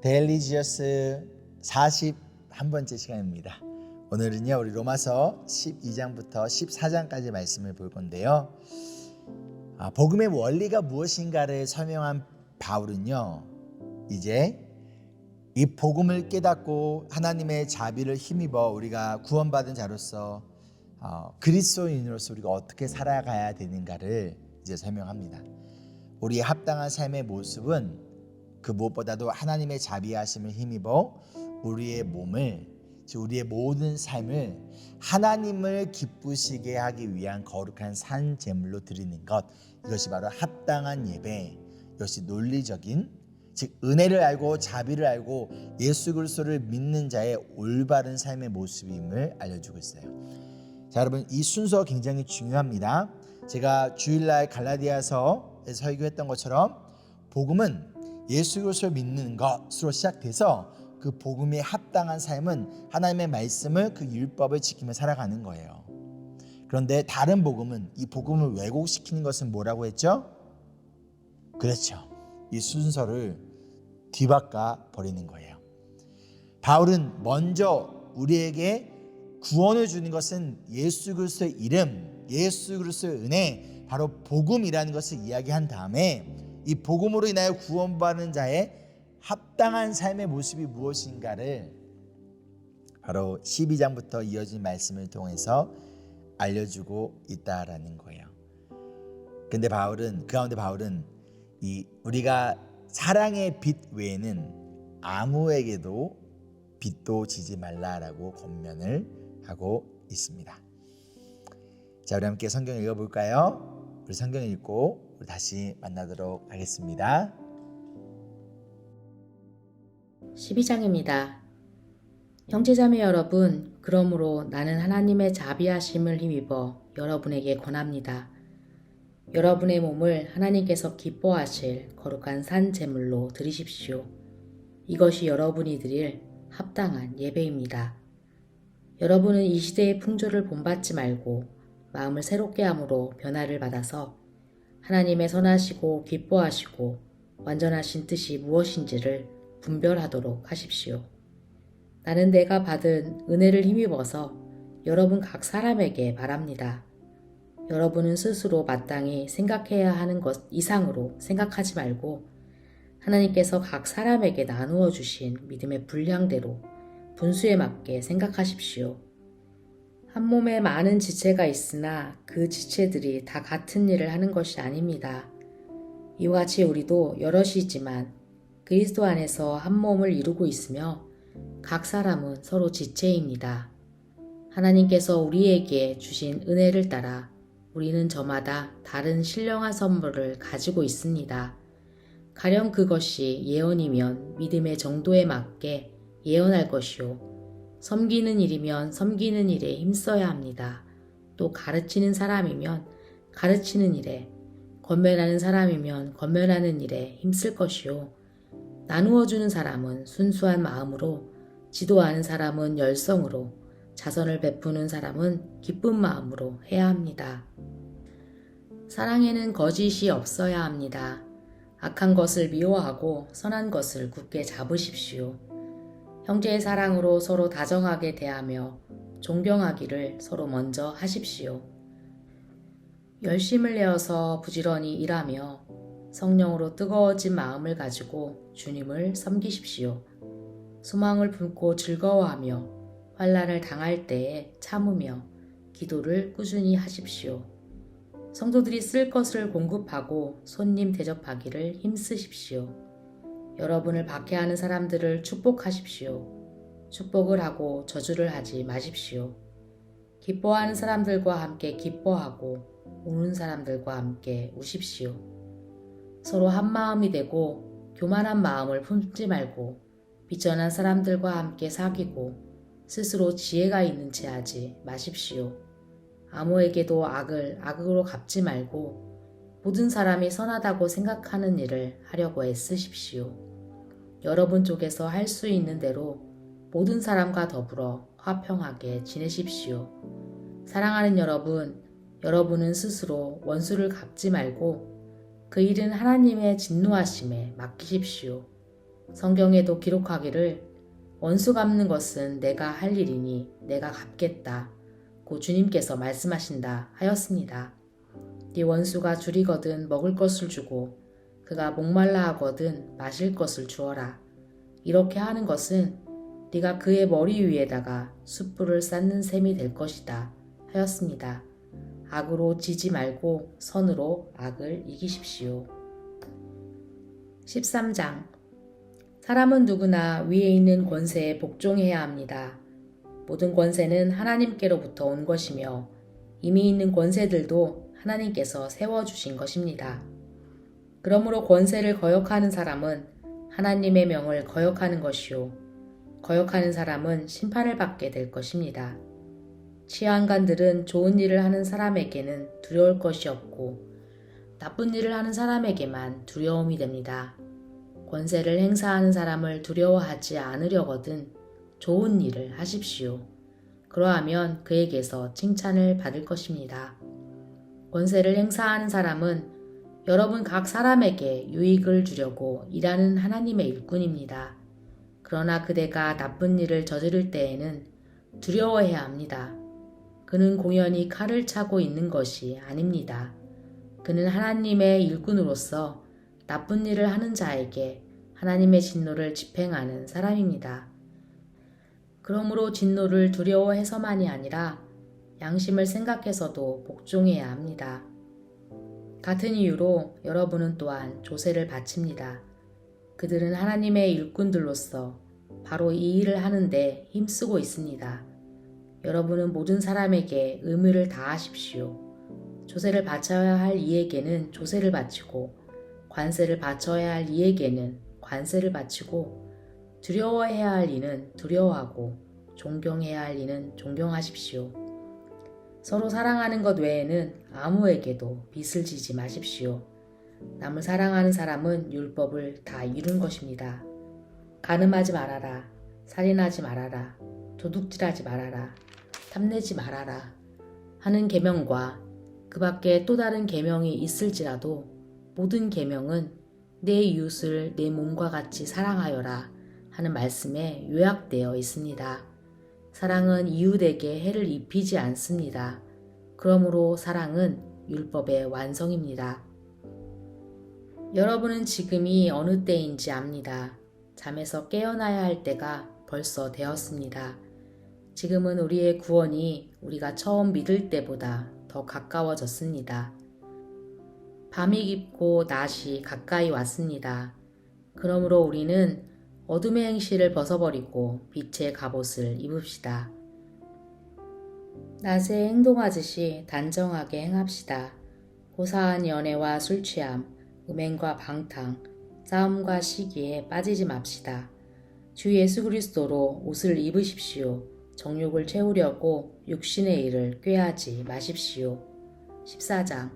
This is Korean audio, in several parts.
데일리지어스 41번째 시간입니다. 오늘은요 우리 로마서 12장부터 14장까지 말씀을 볼 건데요. 복음의 원리가 무엇인가를 설명한 바울은요, 이제 이 복음을 깨닫고 하나님의 자비를 힘입어 우리가 구원받은 자로서 그리스도인으로서 우리가 어떻게 살아가야 되는가를 이제 설명합니다. 우리의 합당한 삶의 모습은 그 무엇보다도 하나님의 자비하심을 힘입어 우리의 몸을, 즉 우리의 모든 삶을 하나님을 기쁘시게 하기 위한 거룩한 산 제물로 드리는 것, 이것이 바로 합당한 예배, 이것이 논리적인, 즉 은혜를 알고 자비를 알고 예수 그리스도를 믿는 자의 올바른 삶의 모습임을 알려주고 있어요. 자, 여러분, 이 순서 굉장히 중요합니다. 제가 주일날 갈라디아서에서 설교했던 것처럼 복음은 예수 그리스도를 믿는 것으로 시작돼서 그 복음에 합당한 삶은 하나님의 말씀을, 그 율법을 지키며 살아가는 거예요. 그런데 다른 복음은, 이 복음을 왜곡시키는 것은 뭐라고 했죠? 그렇죠, 이 순서를 뒤바꿔 버리는 거예요. 바울은 먼저 우리에게 구원을 주는 것은 예수 그리스도의 이름, 예수 그리스도의 은혜, 바로 복음이라는 것을 이야기한 다음에 이 복음으로 인하여 구원받는 자의 합당한 삶의 모습이 무엇인가를 바로 12장부터 이어진 말씀을 통해서 알려주고 있다라는 거예요. 근데 그 가운데 바울은 우리가 사랑의 빛 외에는 아무에게도 빛도 지지 말라라고 권면을 하고 있습니다. 자, 우리 함께 성경 읽어볼까요? 우리 성경 읽고 우리 다시 만나도록 하겠습니다. 12장입니다. 형제자매 여러분, 그러므로 나는 하나님의 자비하심을 힘입어 여러분에게 권합니다. 여러분의 몸을 하나님께서 기뻐하실 거룩한 산 제물로 드리십시오. 이것이 여러분이 드릴 합당한 예배입니다. 여러분은 이 시대의 풍조를 본받지 말고 마음을 새롭게 함으로 변화를 받아서 하나님의 선하시고 기뻐하시고 완전하신 뜻이 무엇인지를 분별하도록 하십시오. 나는 내가 받은 은혜를 힘입어서 여러분 각 사람에게 말합니다. 여러분은 스스로 마땅히 생각해야 하는 것 이상으로 생각하지 말고 하나님께서 각 사람에게 나누어 주신 믿음의 분량대로 분수에 맞게 생각하십시오. 한 몸에 많은 지체가 있으나 그 지체들이 다 같은 일을 하는 것이 아닙니다. 이와 같이 우리도 여럿이지만 그리스도 안에서 한 몸을 이루고 있으며 각 사람은 서로 지체입니다. 하나님께서 우리에게 주신 은혜를 따라 우리는 저마다 다른 신령한 선물을 가지고 있습니다. 가령 그것이 예언이면 믿음의 정도에 맞게 예언할 것이요, 섬기는 일이면 섬기는 일에 힘써야 합니다. 또 가르치는 사람이면 가르치는 일에, 권면하는 사람이면 권면하는 일에 힘쓸 것이요, 나누어 주는 사람은 순수한 마음으로, 지도하는 사람은 열성으로, 자선을 베푸는 사람은 기쁜 마음으로 해야 합니다. 사랑에는 거짓이 없어야 합니다. 악한 것을 미워하고 선한 것을 굳게 잡으십시오. 형제의 사랑으로 서로 다정하게 대하며 존경하기를 서로 먼저 하십시오. 열심을 내어서 부지런히 일하며 성령으로 뜨거워진 마음을 가지고 주님을 섬기십시오. 소망을 품고 즐거워하며 환난을 당할 때에 참으며 기도를 꾸준히 하십시오. 성도들이 쓸 것을 공급하고 손님 대접하기를 힘쓰십시오. 여러분을 박해하는 사람들을 축복하십시오. 축복을 하고 저주를 하지 마십시오. 기뻐하는 사람들과 함께 기뻐하고 우는 사람들과 함께 우십시오. 서로 한 마음이 되고 교만한 마음을 품지 말고 비천한 사람들과 함께 사귀고 스스로 지혜가 있는 채 하지 마십시오. 아무에게도 악을 악으로 갚지 말고 모든 사람이 선하다고 생각하는 일을 하려고 애쓰십시오. 여러분 쪽에서 할 수 있는 대로 모든 사람과 더불어 화평하게 지내십시오. 사랑하는 여러분, 여러분은 스스로 원수를 갚지 말고 그 일은 하나님의 진노하심에 맡기십시오. 성경에도 기록하기를 원수 갚는 것은 내가 할 일이니 내가 갚겠다 고 주님께서 말씀하신다 하였습니다. 네 원수가 줄이거든 먹을 것을 주고 그가 목말라 하거든 마실 것을 주어라. 이렇게 하는 것은 네가 그의 머리 위에다가 숯불을 쌓는 셈이 될 것이다 하였습니다. 악으로 지지 말고 선으로 악을 이기십시오. 13장 사람은 누구나 위에 있는 권세에 복종해야 합니다. 모든 권세는 하나님께로부터 온 것이며 이미 있는 권세들도 하나님께서 세워주신 것입니다. 그러므로 권세를 거역하는 사람은 하나님의 명을 거역하는 것이요 거역하는 사람은 심판을 받게 될 것입니다. 치안관들은 좋은 일을 하는 사람에게는 두려울 것이 없고 나쁜 일을 하는 사람에게만 두려움이 됩니다. 권세를 행사하는 사람을 두려워하지 않으려거든 좋은 일을 하십시오. 그러하면 그에게서 칭찬을 받을 것입니다. 권세를 행사하는 사람은 여러분 각 사람에게 유익을 주려고 일하는 하나님의 일꾼입니다. 그러나 그대가 나쁜 일을 저지를 때에는 두려워해야 합니다. 그는 공연히 칼을 차고 있는 것이 아닙니다. 그는 하나님의 일꾼으로서 나쁜 일을 하는 자에게 하나님의 진노를 집행하는 사람입니다. 그러므로 진노를 두려워해서만이 아니라 양심을 생각해서도 복종해야 합니다. 같은 이유로 여러분은 또한 조세를 바칩니다. 그들은 하나님의 일꾼들로서 바로 이 일을 하는데 힘쓰고 있습니다. 여러분은 모든 사람에게 의무를 다하십시오. 조세를 바쳐야 할 이에게는 조세를 바치고 관세를 바쳐야 할 이에게는 관세를 바치고 두려워해야 할 이는 두려워하고 존경해야 할 이는 존경하십시오. 서로 사랑하는 것 외에는 아무에게도 빚을 지지 마십시오. 남을 사랑하는 사람은 율법을 다 이룬 것입니다. 간음하지 말아라, 살인하지 말아라, 도둑질하지 말아라, 탐내지 말아라 하는 계명과 그 밖에 또 다른 계명이 있을지라도 모든 계명은 내 이웃을 내 몸과 같이 사랑하여라 하는 말씀에 요약되어 있습니다. 사랑은 이웃에게 해를 입히지 않습니다. 그러므로 사랑은 율법의 완성입니다. 여러분은 지금이 어느 때인지 압니다. 잠에서 깨어나야 할 때가 벌써 되었습니다. 지금은 우리의 구원이 우리가 처음 믿을 때보다 더 가까워졌습니다. 밤이 깊고 낮이 가까이 왔습니다. 그러므로 우리는 어둠의 행실을 벗어버리고 빛의 갑옷을 입읍시다. 낮에 행동하듯이 단정하게 행합시다. 고사한 연애와 술취함, 음행과 방탕, 싸움과 시기에 빠지지 맙시다. 주 예수 그리스도로 옷을 입으십시오. 정욕을 채우려고 육신의 일을 꾀하지 마십시오. 14장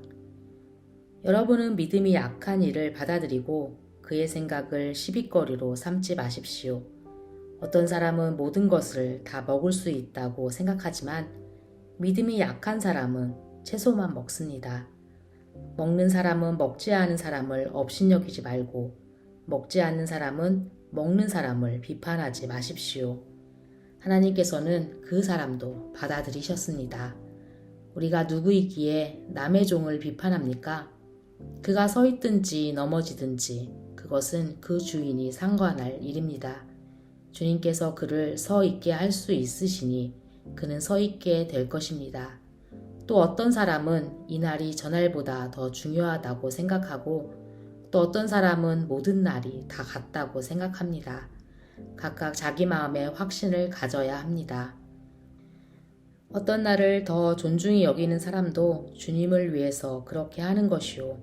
여러분은 믿음이 약한 이를 받아들이고 그의 생각을 시비거리로 삼지 마십시오. 어떤 사람은 모든 것을 다 먹을 수 있다고 생각하지만 믿음이 약한 사람은 채소만 먹습니다. 먹는 사람은 먹지 않은 사람을 업신여기지 말고 먹지 않는 사람은 먹는 사람을 비판하지 마십시오. 하나님께서는 그 사람도 받아들이셨습니다. 우리가 누구이기에 남의 종을 비판합니까? 그가 서 있든지 넘어지든지 그것은 그 주인이 상관할 일입니다. 주님께서 그를 서 있게 할 수 있으시니 그는 서 있게 될 것입니다. 또 어떤 사람은 이날이 전날보다 더 중요하다고 생각하고 또 어떤 사람은 모든 날이 다 같다고 생각합니다. 각각 자기 마음에 확신을 가져야 합니다. 어떤 날을 더 존중히 여기는 사람도 주님을 위해서 그렇게 하는 것이요.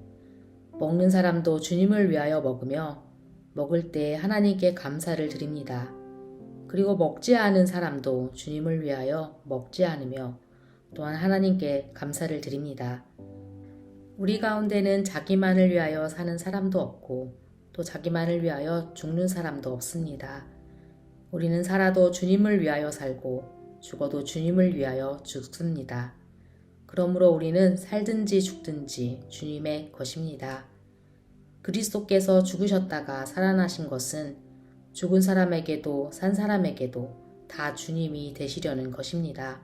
먹는 사람도 주님을 위하여 먹으며 먹을 때 하나님께 감사를 드립니다. 그리고 먹지 않은 사람도 주님을 위하여 먹지 않으며 또한 하나님께 감사를 드립니다. 우리 가운데는 자기만을 위하여 사는 사람도 없고 또 자기만을 위하여 죽는 사람도 없습니다. 우리는 살아도 주님을 위하여 살고 죽어도 주님을 위하여 죽습니다. 그러므로 우리는 살든지 죽든지 주님의 것입니다. 그리스도께서 죽으셨다가 살아나신 것은 죽은 사람에게도 산 사람에게도 다 주님이 되시려는 것입니다.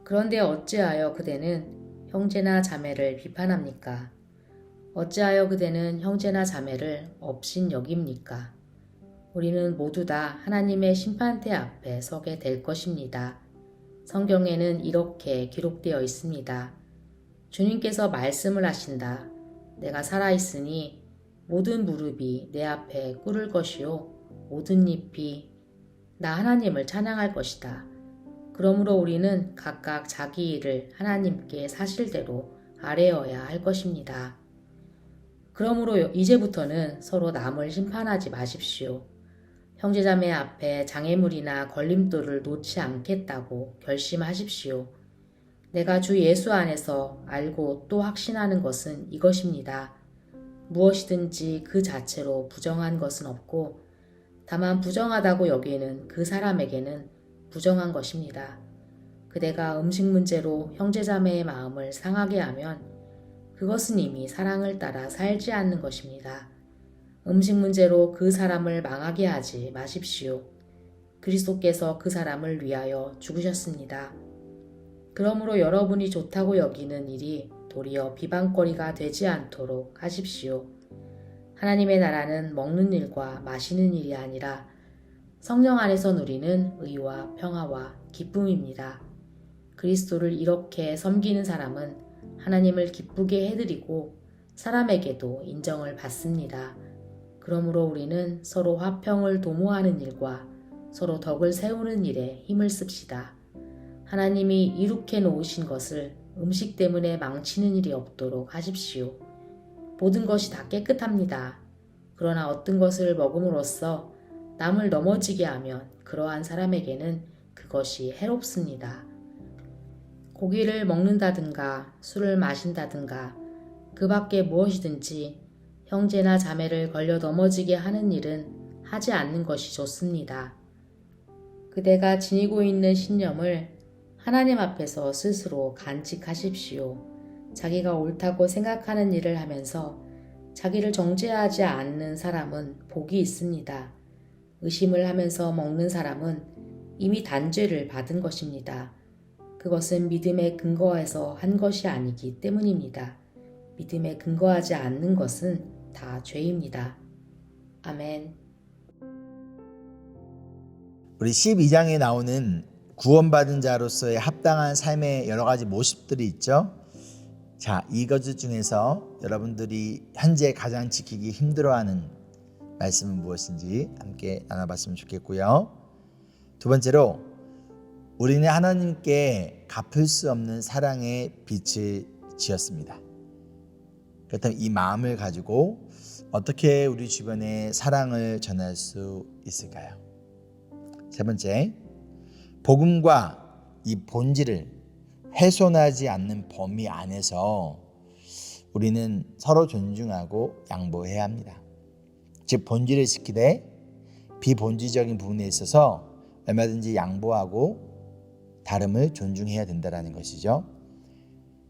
그런데 어찌하여 그대는 형제나 자매를 비판합니까? 어찌하여 그대는 형제나 자매를 업신 여깁니까? 우리는 모두 다 하나님의 심판대 앞에 서게 될 것입니다. 성경에는 이렇게 기록되어 있습니다. 주님께서 말씀을 하신다. 내가 살아있으니 모든 무릎이 내 앞에 꿇을 것이요 모든 입이 나 하나님을 찬양할 것이다. 그러므로 우리는 각각 자기 일을 하나님께 사실대로 아뢰어야 할 것입니다. 그러므로 이제부터는 서로 남을 심판하지 마십시오. 형제자매 앞에 장애물이나 걸림돌을 놓지 않겠다고 결심하십시오. 내가 주 예수 안에서 알고 또 확신하는 것은 이것입니다. 무엇이든지 그 자체로 부정한 것은 없고 다만 부정하다고 여기는 그 사람에게는 부정한 것입니다. 그대가 음식 문제로 형제자매의 마음을 상하게 하면 그것은 이미 사랑을 따라 살지 않는 것입니다. 음식 문제로 그 사람을 망하게 하지 마십시오. 그리스도께서 그 사람을 위하여 죽으셨습니다. 그러므로 여러분이 좋다고 여기는 일이 도리어 비방거리가 되지 않도록 하십시오. 하나님의 나라는 먹는 일과 마시는 일이 아니라 성령 안에서 누리는 의와 평화와 기쁨입니다. 그리스도를 이렇게 섬기는 사람은 하나님을 기쁘게 해드리고 사람에게도 인정을 받습니다. 그러므로 우리는 서로 화평을 도모하는 일과 서로 덕을 세우는 일에 힘을 씁시다. 하나님이 이룩해 놓으신 것을 음식 때문에 망치는 일이 없도록 하십시오. 모든 것이 다 깨끗합니다. 그러나 어떤 것을 먹음으로써 남을 넘어지게 하면 그러한 사람에게는 그것이 해롭습니다. 고기를 먹는다든가 술을 마신다든가 그 밖에 무엇이든지 형제나 자매를 걸려 넘어지게 하는 일은 하지 않는 것이 좋습니다. 그대가 지니고 있는 신념을 하나님 앞에서 스스로 간직하십시오. 자기가 옳다고 생각하는 일을 하면서 자기를 정죄하지 않는 사람은 복이 있습니다. 의심을 하면서 먹는 사람은 이미 단죄를 받은 것입니다. 그것은 믿음에 근거해서 한 것이 아니기 때문입니다. 믿음에 근거하지 않는 것은 다 죄입니다. 아멘. 우리 12장에 나오는 구원받은 자로서의 합당한 삶의 여러 가지 모습들이 있죠. 자, 이것들 중에서 여러분들이 현재 가장 지키기 힘들어하는 말씀은 무엇인지 함께 나눠봤으면 좋겠고요. 두 번째로 우리는 하나님께 갚을 수 없는 사랑의 빛을 지었습니다. 그렇다면 이 마음을 가지고 어떻게 우리 주변에 사랑을 전할 수 있을까요? 세 번째, 복음과 이 본질을 훼손하지 않는 범위 안에서 우리는 서로 존중하고 양보해야 합니다. 즉 본질을 지키되 비본질적인 부분에 있어서 얼마든지 양보하고 다름을 존중해야 된다는 것이죠.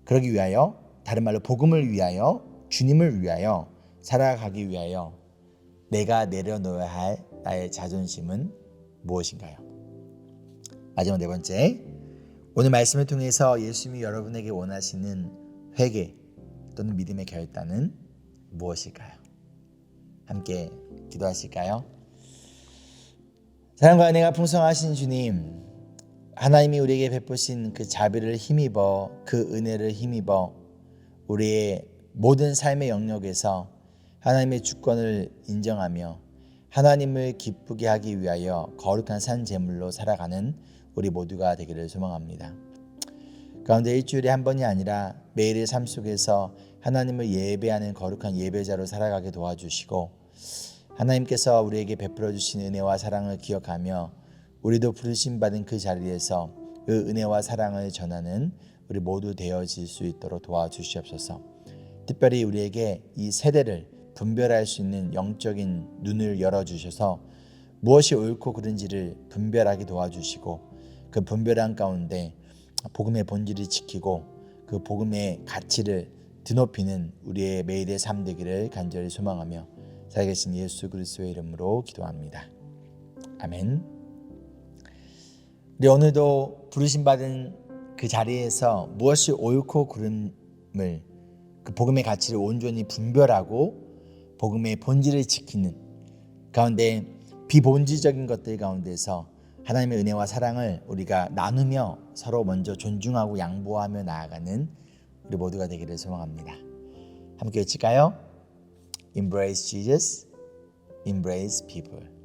그러기 위하여, 다른 말로 복음을 위하여, 주님을 위하여 살아가기 위하여 내가 내려놓아야 할 나의 자존심은 무엇인가요? 마지막 네 번째, 오늘 말씀을 통해서 예수님이 여러분에게 원하시는 회개 또는 믿음의 결단은 무엇일까요? 함께 기도하실까요? 사랑과 은혜가 풍성하신 주님, 하나님이 우리에게 베푸신 그 자비를 힘입어, 그 은혜를 힘입어 우리의 모든 삶의 영역에서 하나님의 주권을 인정하며 하나님을 기쁘게 하기 위하여 거룩한 산 제물로 살아가는 우리 모두가 되기를 소망합니다. 가운데 일주일에 한 번이 아니라 매일의 삶 속에서 하나님을 예배하는 거룩한 예배자로 살아가게 도와주시고 하나님께서 우리에게 베풀어 주신 은혜와 사랑을 기억하며 우리도 부르심받은 그 자리에서 그 은혜와 사랑을 전하는 우리 모두 되어질 수 있도록 도와주시옵소서. 특별히 우리에게 이 세대를 분별할 수 있는 영적인 눈을 열어주셔서 무엇이 옳고 그른지를 분별하게 도와주시고 그 분별한 가운데 복음의 본질을 지키고 그 복음의 가치를 드높이는 우리의 매일의 삶 되기를 간절히 소망하며 살아계신 예수 그리스도의 이름으로 기도합니다. 아멘. 우리 오늘도 부르심 받은 그 자리에서 무엇이 옳고 그름을 그 복음의 가치를 온전히 분별하고 복음의 본질을 지키는 가운데 비본질적인 것들 가운데서 하나님의 은혜와 사랑을 우리가 나누며 서로 먼저 존중하고 양보하며 나아가는 우리 모두가 되기를 소망합니다. 함께 외칠까요? Embrace Jesus, embrace people.